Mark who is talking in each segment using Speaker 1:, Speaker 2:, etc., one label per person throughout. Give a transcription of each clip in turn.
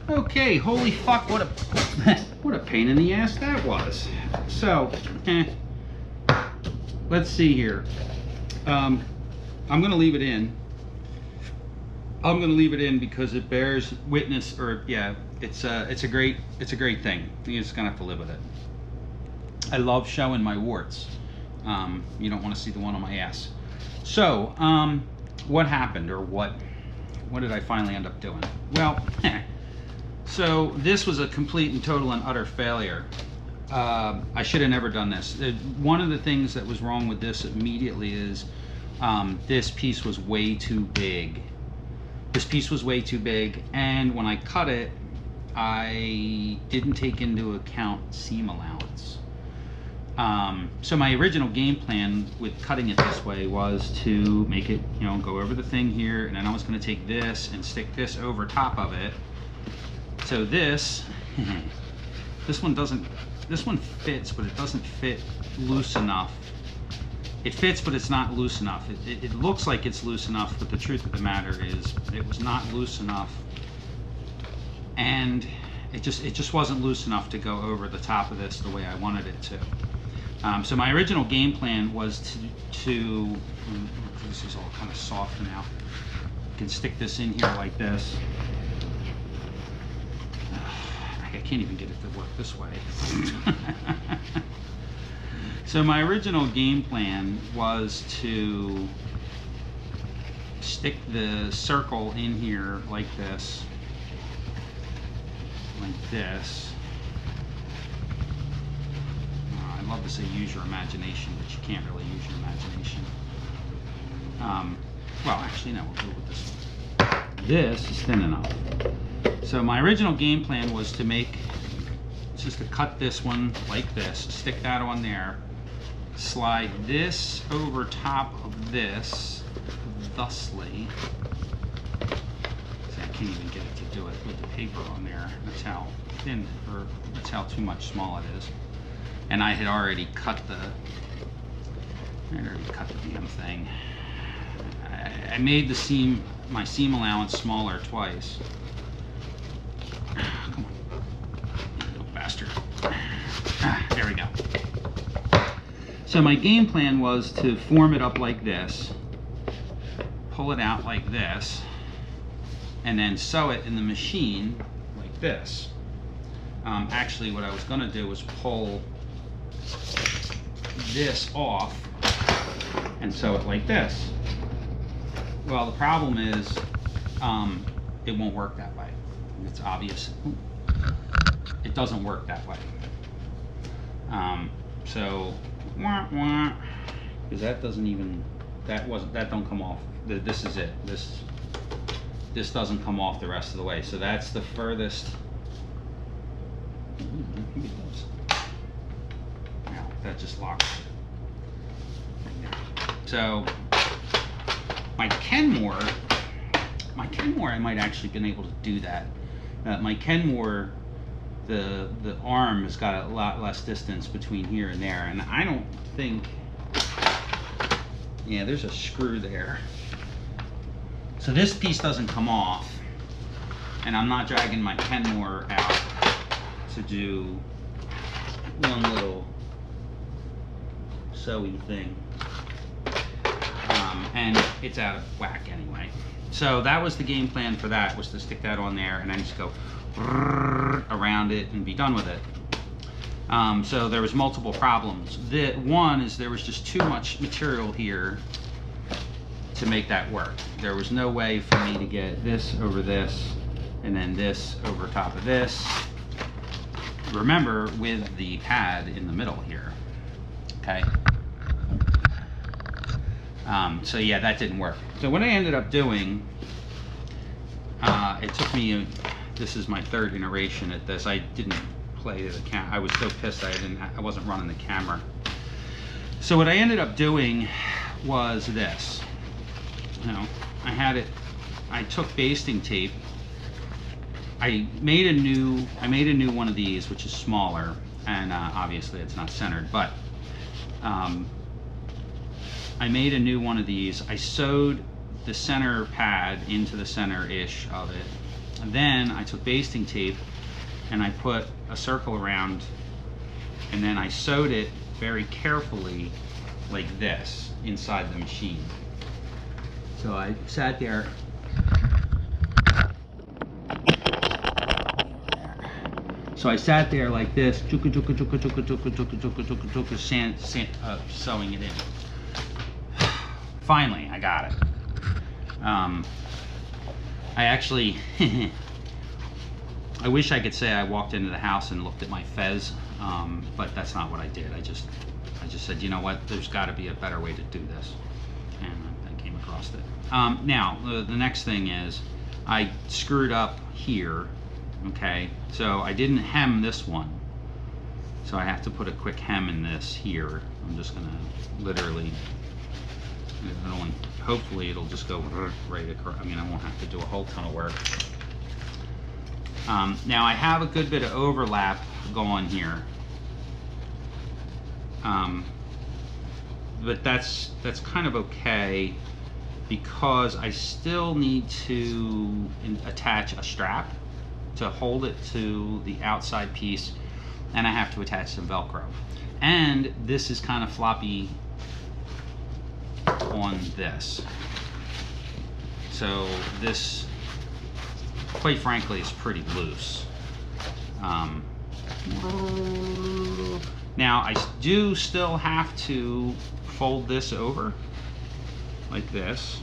Speaker 1: Okay, holy fuck, what a what a pain in the ass that was. So, let's see here. I'm gonna leave it in. I'm gonna leave it in because it bears witness, or yeah, it's a great thing. You're just gonna have to live with it. I love showing my warts. You don't want to see the one on my ass. So, what happened, or what did I finally end up doing? Well, so this was a complete and total and utter failure. I should have never done this. One of the things that was wrong with this immediately is this piece was way too big. This piece was way too big, and when I cut it, I didn't take into account seam allowance. So my original game plan with cutting it this way was to make it, you know, go over the thing here, and then I was going to take this and stick this over top of it. So this one fits, but it doesn't fit loose enough. It fits, but it's not loose enough. It looks like it's loose enough, but the truth of the matter is it was not loose enough, and it just wasn't loose enough to go over the top of this the way I wanted it to. So my original game plan was to this is all kind of soft now. You can stick this in here like this. I can't even get it to work this way. So my original game plan was to stick the circle in here like this. I'd love to say use your imagination, but you can't really use your imagination. Well, actually, no, we'll go with this one. This is thin enough. So my original game plan was to just to cut this one like this, stick that on there, slide this over top of this, thusly. See, I can't even get it to do it with the paper on there. That's how thin, or that's how too much small it is. And I had already cut the damn thing. I made my seam allowance smaller twice. Come on, little bastard. There we go. So my game plan was to form it up like this, pull it out like this, and then sew it in the machine like this. Actually, what I was going to do was pull this off and sew it like this. Well, the problem is it won't work that way. It's obvious. It doesn't work that way. So, because that doesn't even, that don't come off. This is it. This doesn't come off the rest of the way. So that's the furthest. Now that just locks it. So my Kenmore, I might actually been able to do that. My Kenmore, the arm has got a lot less distance between here and there, and I don't think, yeah, there's a screw there. So this piece doesn't come off, and I'm not dragging my Kenmore out to do one little sewy thing. And it's out of whack anyway. So that was the game plan for that, was to stick that on there and then just go around it and be done with it. So there was multiple problems. One is there was just too much material here to make that work. There was no way for me to get this over this and then this over top of this. Remember, with the pad in the middle here, okay? So yeah, that didn't work. So what I ended up doing, it took me, this is my third iteration at this. I didn't play the camera. I was so pissed I wasn't running the camera. So what I ended up doing was this. You know, I took basting tape. I made a new one of these, which is smaller, and obviously it's not centered, but I made a new one of these. I sewed the center pad into the center-ish of it. And then I took basting tape and I put a circle around, and then I sewed it very carefully like this inside the machine. So I sat there. So I sat there like this, sewing it in. Finally, I got it. I actually, I wish I could say I walked into the house and looked at my fez, but that's not what I did. I just said, you know what, there's got to be a better way to do this, and I came across it. Now, the next thing is, I screwed up here. Okay, so I didn't hem this one, so I have to put a quick hem in this here. I'm just gonna literally, hopefully it'll just go right across. I mean, I won't have to do a whole ton of work. Now I have a good bit of overlap going here, but that's kind of okay, because I still need to attach a strap to hold it to the outside piece, and I have to attach some Velcro. And this is kind of floppy on this. So this, quite frankly, is pretty loose. Now I do still have to fold this over like this.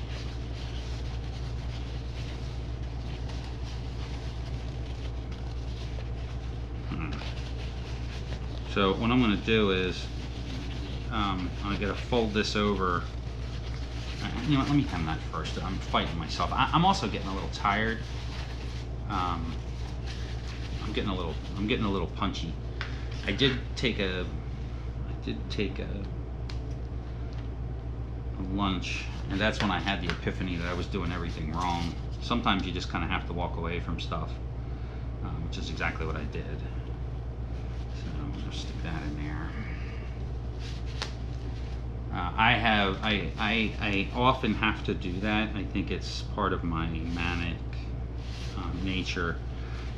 Speaker 1: So what I'm going to do is, I'm going to fold this over. You know what, let me hem that first. I'm fighting myself. I'm also getting a little tired. I'm getting a little punchy. I did take a lunch, and that's when I had the epiphany that I was doing everything wrong. Sometimes you just kind of have to walk away from stuff, which is exactly what I did. I'm going to stick that in there. I often have to do that. I think it's part of my manic nature.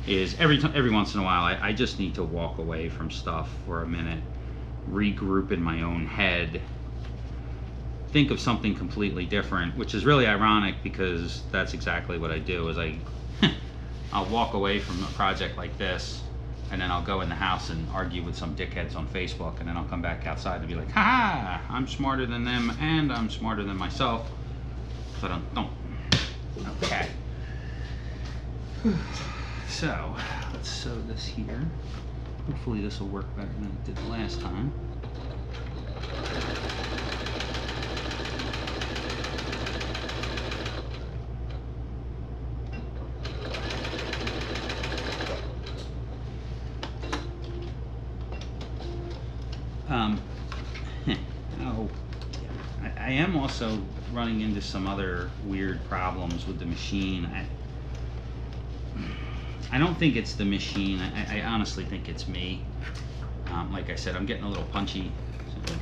Speaker 1: Is every once in a while I just need to walk away from stuff for a minute, regroup in my own head, think of something completely different, which is really ironic because that's exactly what I do. Is I'll walk away from a project like this, and then I'll go in the house and argue with some dickheads on Facebook, and then I'll come back outside and be like, ha, I'm smarter than them, and I'm smarter than myself. So don't. Okay. So, let's sew this here. Hopefully this will work better than it did last time. I am also running into some other weird problems with the machine. I don't think it's the machine. I honestly think it's me. Like I said, I'm getting a little punchy. So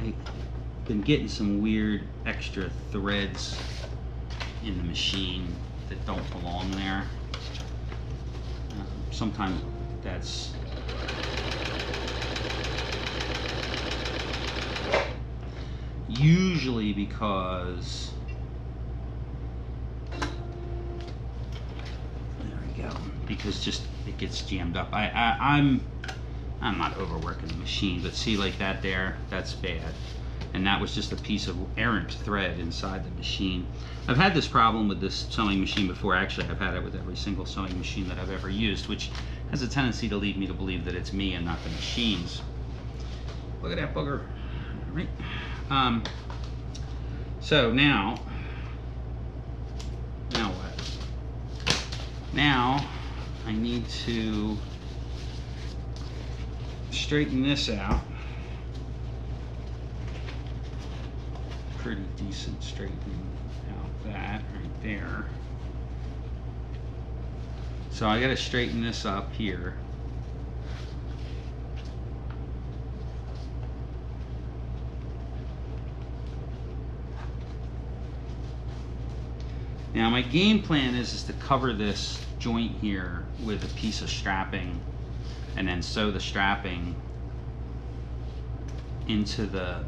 Speaker 1: I've been getting some weird extra threads in the machine that don't belong there. Sometimes that's usually because, there we go, because just it gets jammed up. I'm not overworking the machine, but see, like that there, that's bad. And that was just a piece of errant thread inside the machine. I've had this problem with this sewing machine before. Actually, I've had it with every single sewing machine that I've ever used, which has a tendency to lead me to believe that it's me and not the machines. Look at that booger. All right. So now what? Now I need to straighten this out. Pretty decent straightening out that right there. So I got to straighten this up here. Now my game plan is to cover this joint here with a piece of strapping and then sew the strapping into the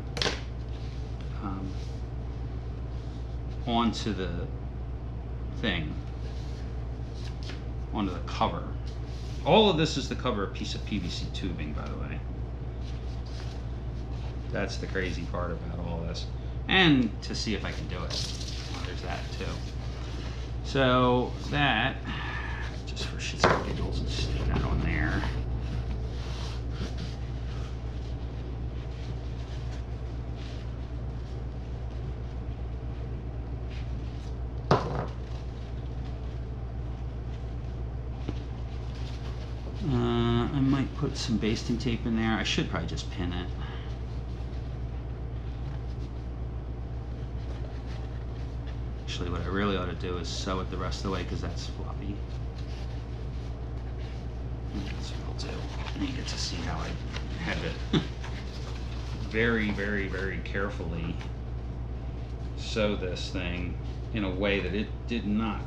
Speaker 1: onto the thing, onto the cover. All of this is to cover a piece of PVC tubing, by the way. That's the crazy part about all this. And to see if I can do it. Well, there's that too. So that, just for shits and giggles, and stick that on there. I might put some basting tape in there. I should probably just pin it. Actually, what I really ought to do is sew it the rest of the way because that's floppy. That's what I'll do. And you get to see how I have it very, very, very carefully sew this thing in a way that it did not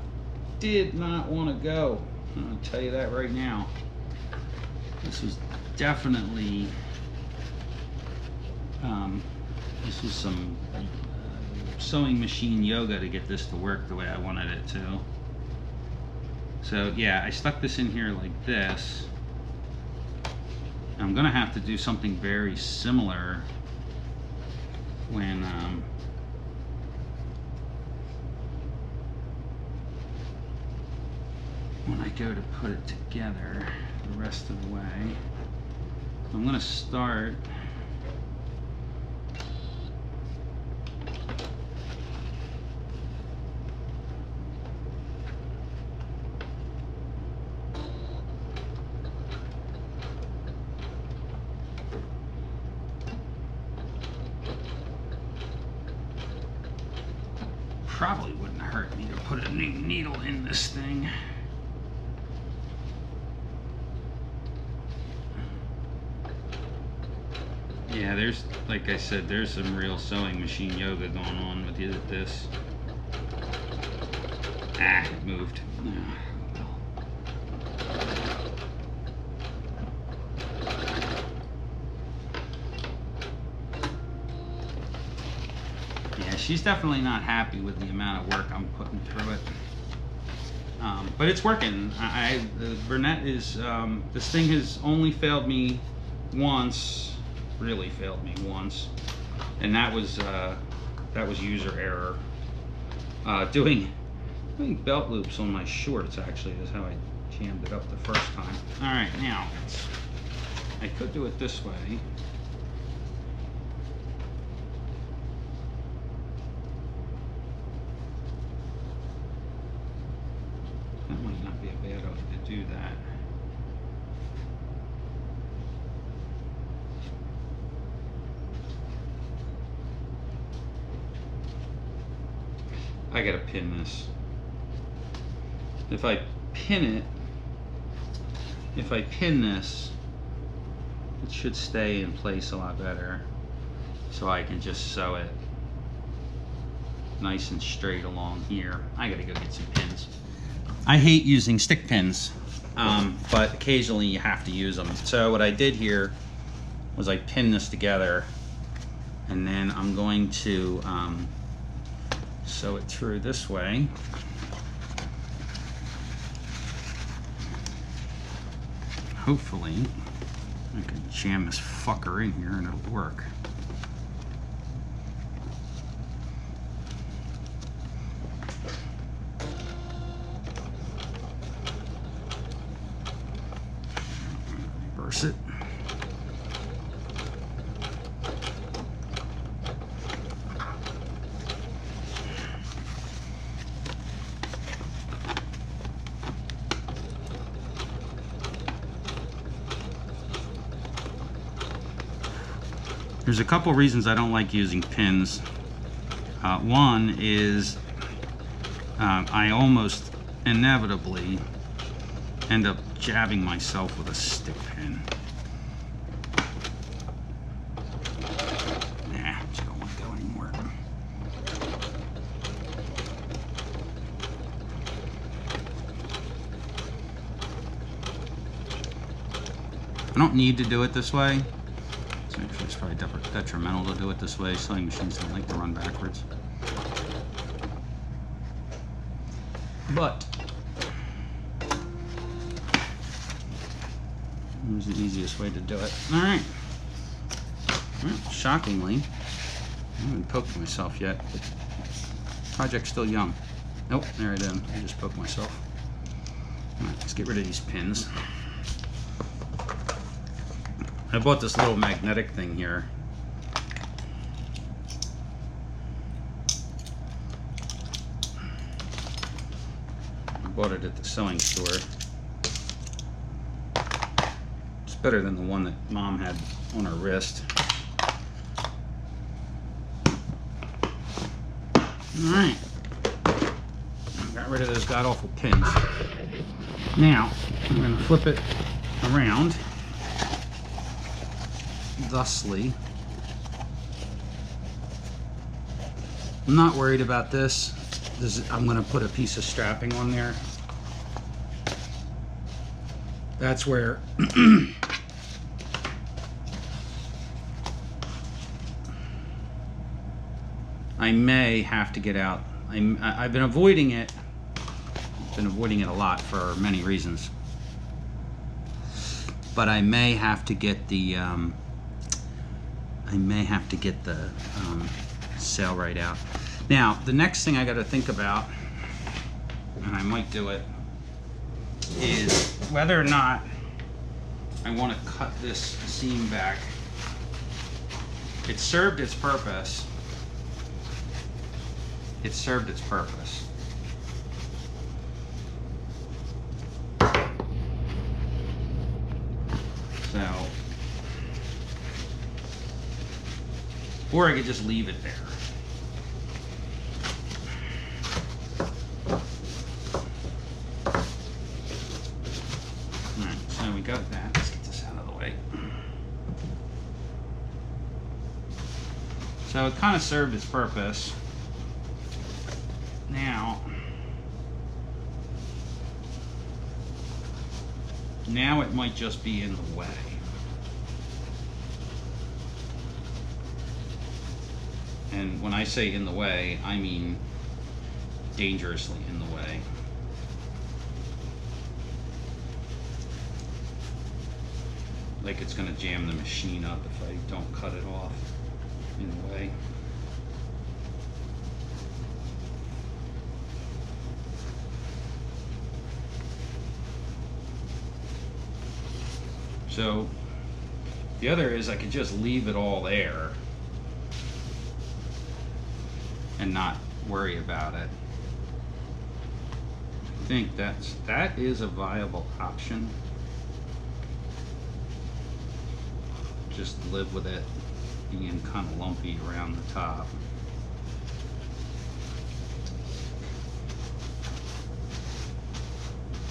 Speaker 1: want to go. I'll tell you that right now. This was definitely, this was some sewing machine yoga to get this to work the way I wanted it to. So yeah, I stuck this in here like this. I'm gonna have to do something very similar when I go to put it together the rest of the way. I'm gonna start probably wouldn't hurt me to put a new needle in this thing. Yeah, there's, like I said, there's some real sewing machine yoga going on with this. Ah, it moved. Yeah, she's definitely not happy with the amount of work I'm putting through it. But it's working. The Bernette is, this thing has only failed me once. Really failed me once, and that was user error. Doing belt loops on my shorts actually is how I jammed it up the first time. All right, now I could do it this way. That might not be a bad idea to do that. I gotta pin this. If I pin this, it should stay in place a lot better. So I can just sew it nice and straight along here. I gotta go get some pins. I hate using stick pins, but occasionally you have to use them. So what I did here was I pinned this together, and then I'm going to sew it through this way. Hopefully I can jam this fucker in here and it'll work. Reverse it. There's a couple reasons I don't like using pins. One is I almost inevitably end up jabbing myself with a stick pin. Nah, just don't want to go anymore. don't need to do it this way. So actually it's probably detrimental to do it this way. Sewing machines don't like to run backwards. But here's the easiest way to do it. All right. Well, shockingly, I haven't poked myself yet. Project's still young. Nope, there it is. I just poked myself. All right, let's get rid of these pins. I bought this little magnetic thing here. I bought it at the sewing store. It's better than the one that Mom had on her wrist. Alright. Got rid of those god-awful pins. Now, I'm going to flip it around. Thusly. I'm not worried about this. I'm going to put a piece of strapping on there. That's where I may have to get out. I've been avoiding it. I've been avoiding it a lot for many reasons. But I may have to get the sail right out. Now, the next thing I got to think about, and I might do it, is whether or not I want to cut this seam back. It served its purpose. It served its purpose. So, or I could just leave it there. Alright, so we got that. Let's get this out of the way. So it kind of served its purpose. Now it might just be in the way. And when I say in the way, I mean dangerously in the way. Like it's going to jam the machine up if I don't cut it off in the way. So the other is I could just leave it all there and not worry about it. I think that is a viable option. Just live with it being kind of lumpy around the top.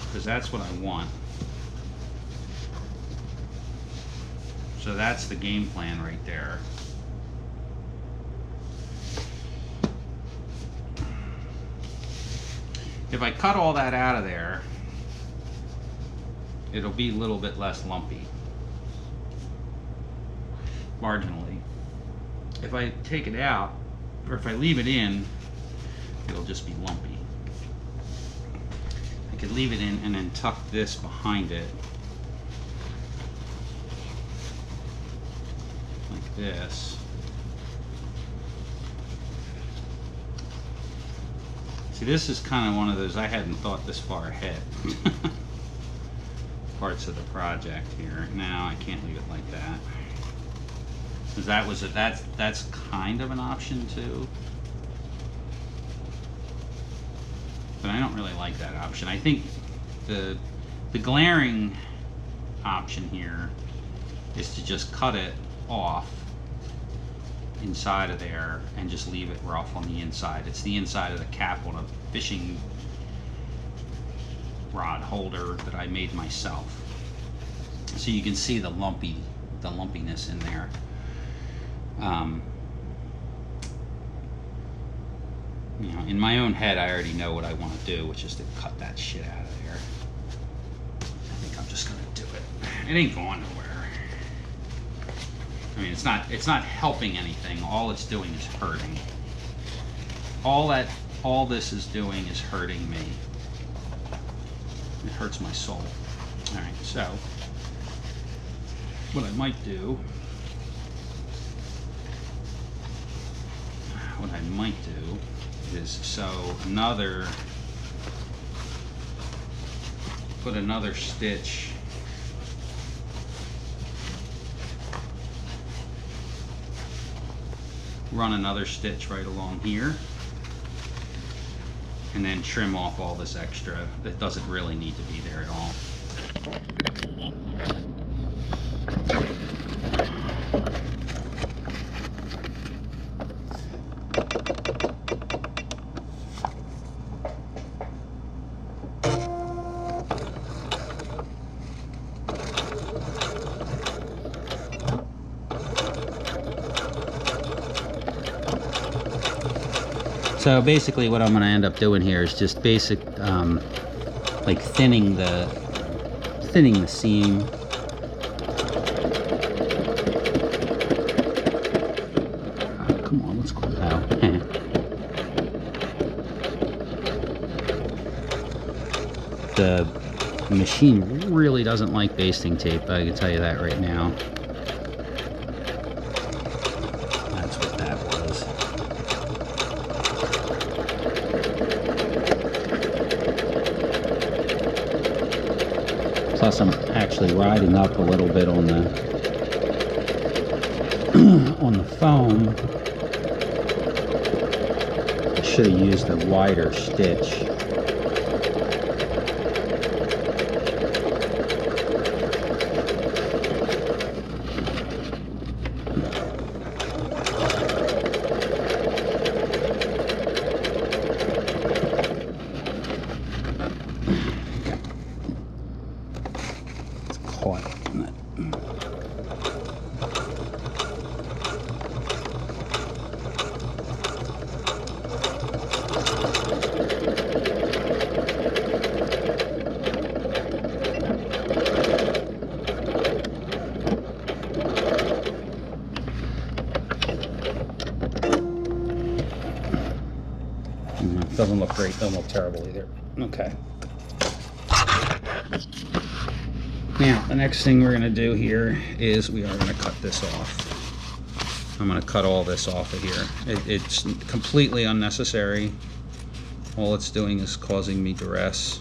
Speaker 1: Because that's what I want. So that's the game plan right there. If I cut all that out of there, it'll be a little bit less lumpy, marginally. If I take it out, or if I leave it in, it'll just be lumpy. I could leave it in and then tuck this behind it. This. See, this is kind of one of those I hadn't thought this far ahead parts of the project here. Now I can't leave it like that, because that's kind of an option too, but I don't really like that option. I think the glaring option here is to just cut it off inside of there and just leave it rough on the inside. It's the inside of the cap on a fishing rod holder that I made myself. So you can see the lumpiness in there. You know, in my own head, I already know what I want to do, which is to cut that shit out of there. I think I'm just gonna do it. It ain't going nowhere. I mean, it's not helping anything. All it's doing is hurting. All this is doing is hurting me. It hurts my soul. All right, so what I might do is put another stitch run another stitch right along here, and then trim off all this extra that doesn't really need to be there at all. So basically what I'm going to end up doing here is just basic, like thinning the seam. Come on, let's go out. The machine really doesn't like basting tape, I can tell you that right now. That's what that was. Plus I'm actually riding up a little bit on the on the foam. I should have used a wider stitch. Doesn't look great, doesn't look terrible either. Okay. Now, the next thing we're going to do here is we are going to cut this off. I'm going to cut all this off of here. It's completely unnecessary. All it's doing is causing me duress.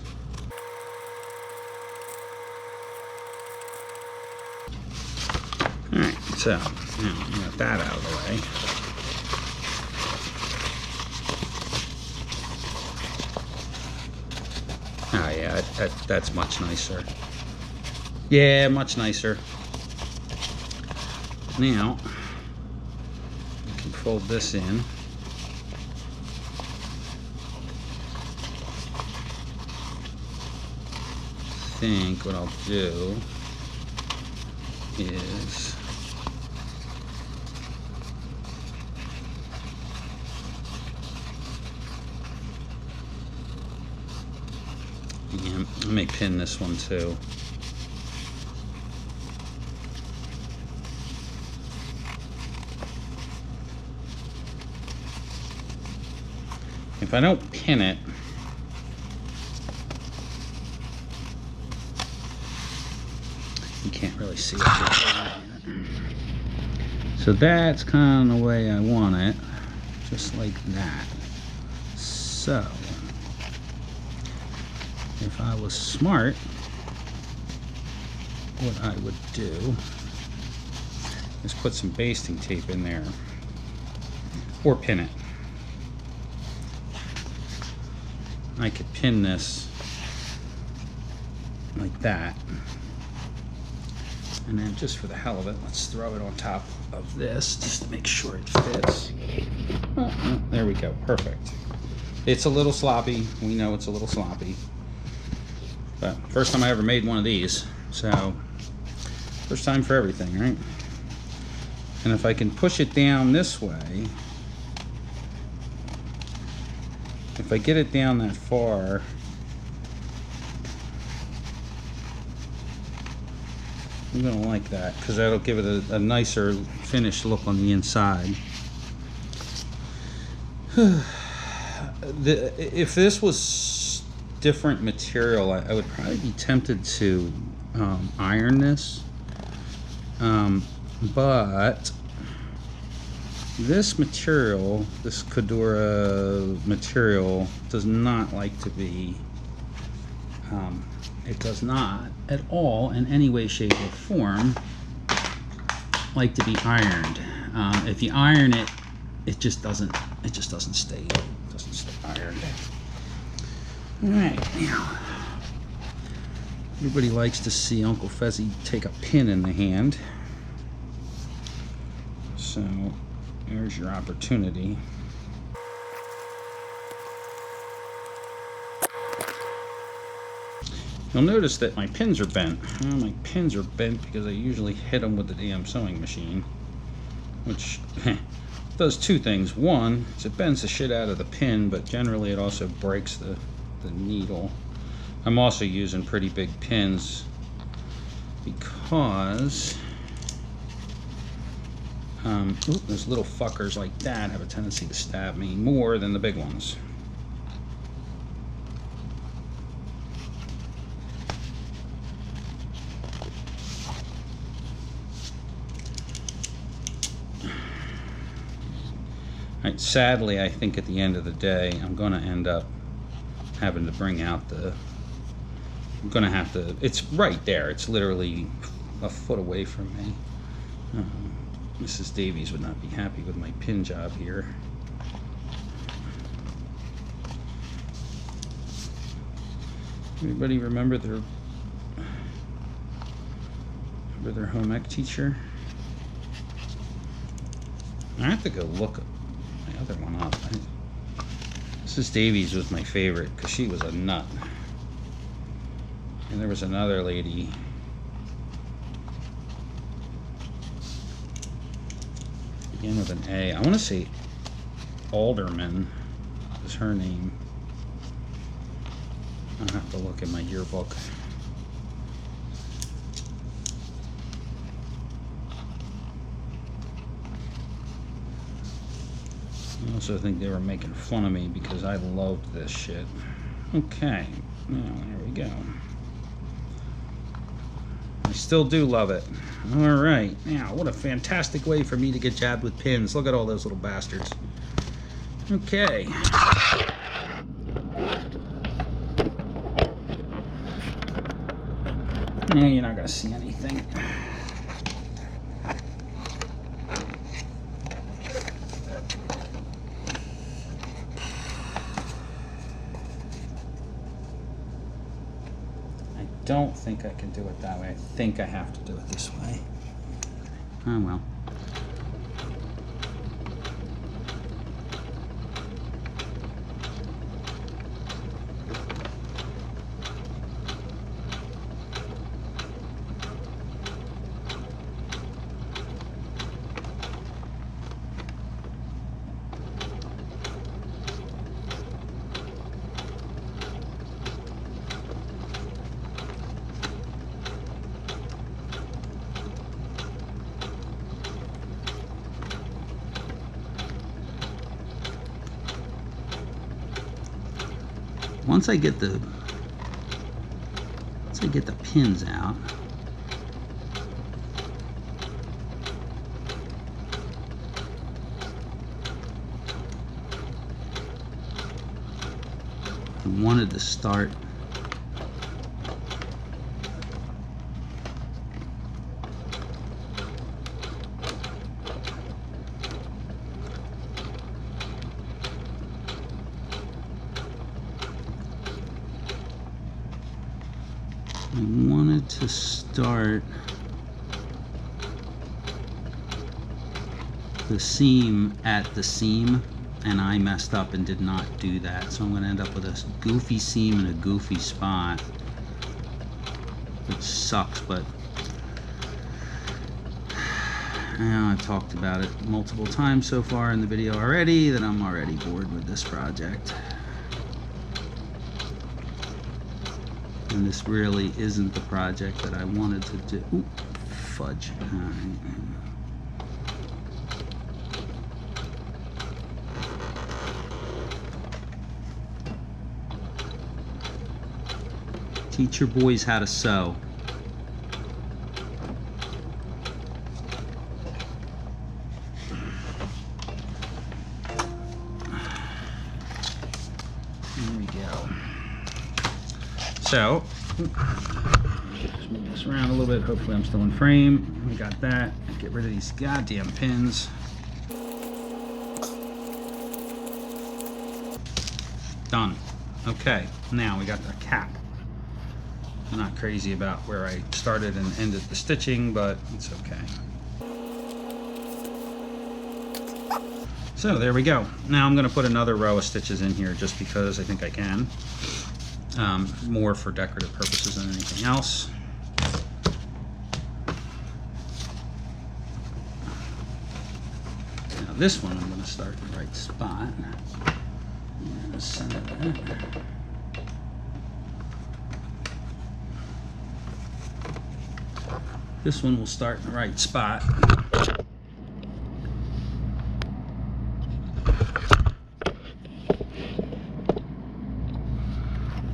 Speaker 1: Alright, so now we got that out of the way. Oh yeah, that's much nicer. Yeah, much nicer. Now, we can fold this in. I think what I'll do is I may pin this one too. If I don't pin it, you can't really see it. So that's kind of the way I want it, just like that. So if I was smart, what I would do is put some basting tape in there, or pin it. I could pin this like that, and then just for the hell of it, let's throw it on top of this just to make sure it fits. Oh, there we go, perfect. It's a little sloppy, we know it's a little sloppy, but first time I ever made one of these, so first time for everything, right? And if I can push it down this way, if I get it down that far, I'm gonna like that because that'll give it a nicer finished look on the inside. If this was different material, I would probably be tempted to iron this, but this material, this Cordura material, does not like to be, it does not at all in any way, shape, or form like to be ironed. If you iron it, it just doesn't stay ironed. All right, now everybody likes to see Uncle Fezzy take a pin in the hand, so there's your opportunity. You'll notice that my pins are bent. Well, my pins are bent because I usually hit them with the damn sewing machine, which does two things. One is it bends the shit out of the pin, but generally it also breaks the needle. I'm also using pretty big pins because those little fuckers like that have a tendency to stab me more than the big ones. Right, sadly, I think at the end of the day, I'm going to end up having to bring out I'm going to have to, it's right there. It's literally a foot away from me. Mrs. Davies would not be happy with my pin job here. Everybody remember their home ec teacher? I have to go look my other one up. Mrs. Davies was my favorite because she was a nut. And there was another lady. Began with an A. I want to say Alderman is her name. I'll have to look at my yearbook. I also think they were making fun of me because I loved this shit. Okay, now there we go. I still do love it. All right, now what a fantastic way for me to get jabbed with pins. Look at all those little bastards. Okay. Now you're not gonna see anything. I don't think I can do it that way. I think I have to do it this way. Oh well. Once I get the pins out, I wanted to start the seam at the seam, and I messed up and did not do that, so I'm going to end up with a goofy seam and a goofy spot, which sucks, but I've talked about it multiple times so far in the video already that I'm already bored with this project. And this really isn't the project that I wanted to do. Ooh, fudge. All right. Teach your boys how to sew. There we go. So, just move this around a little bit. Hopefully I'm still in frame. We got that. Get rid of these goddamn pins. Done. Okay, now we got the cap. I'm not crazy about where I started and ended the stitching, but it's okay. So there we go. Now I'm going to put another row of stitches in here just because I think I can. More for decorative purposes than anything else. Now this one I'm going to start in the right spot. I'm going to center that. This one will start in the right spot.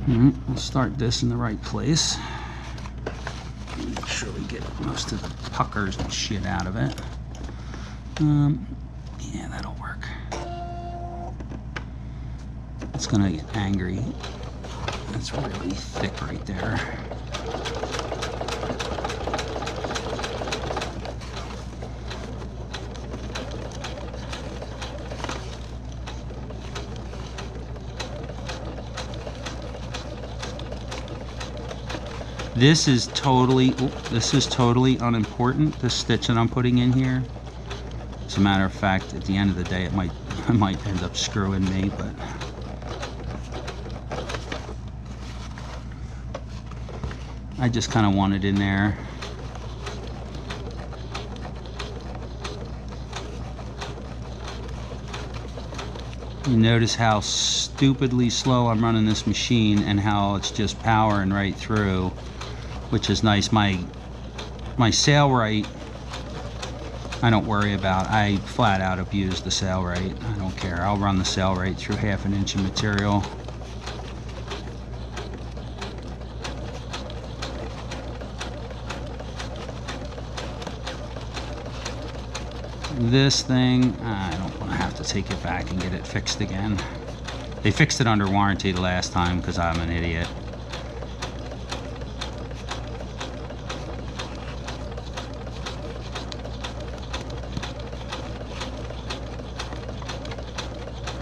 Speaker 1: We'll start this in the right place. Make sure we get most of the puckers and shit out of it. Yeah, that'll work. It's gonna get angry. That's really thick right there. This is totally unimportant, this stitch that I'm putting in here. As a matter of fact, at the end of the day, I might end up screwing me, but I just kind of want it in there. You notice how stupidly slow I'm running this machine and how it's just powering right through, which is nice. My Sailrite, I don't worry about. I flat out abuse the Sailrite. I don't care. I'll run the Sailrite through 1/2 inch of material. This thing, I don't want to have to take it back and get it fixed again. They fixed it under warranty the last time because I'm an idiot.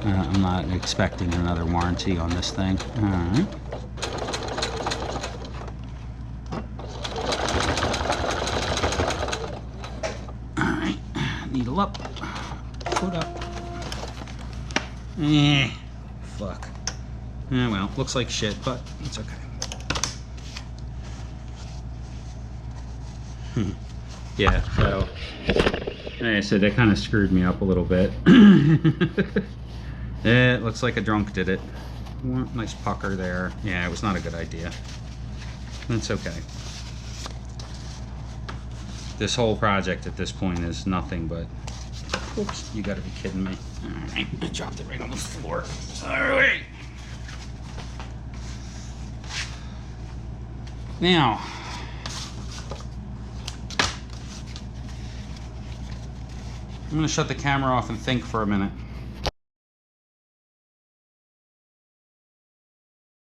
Speaker 1: I'm not expecting another warranty on this thing. All right. Needle up, foot up. Fuck. Well, looks like shit, but it's okay. Yeah, so like I said, that kind of screwed me up a little bit. It looks like a drunk did it. Nice pucker there. Yeah, it was not a good idea. That's okay. This whole project at this point is nothing but... Oops, you gotta be kidding me. Alright, I dropped it right on the floor. Alright. Now, I'm gonna shut the camera off and think for a minute.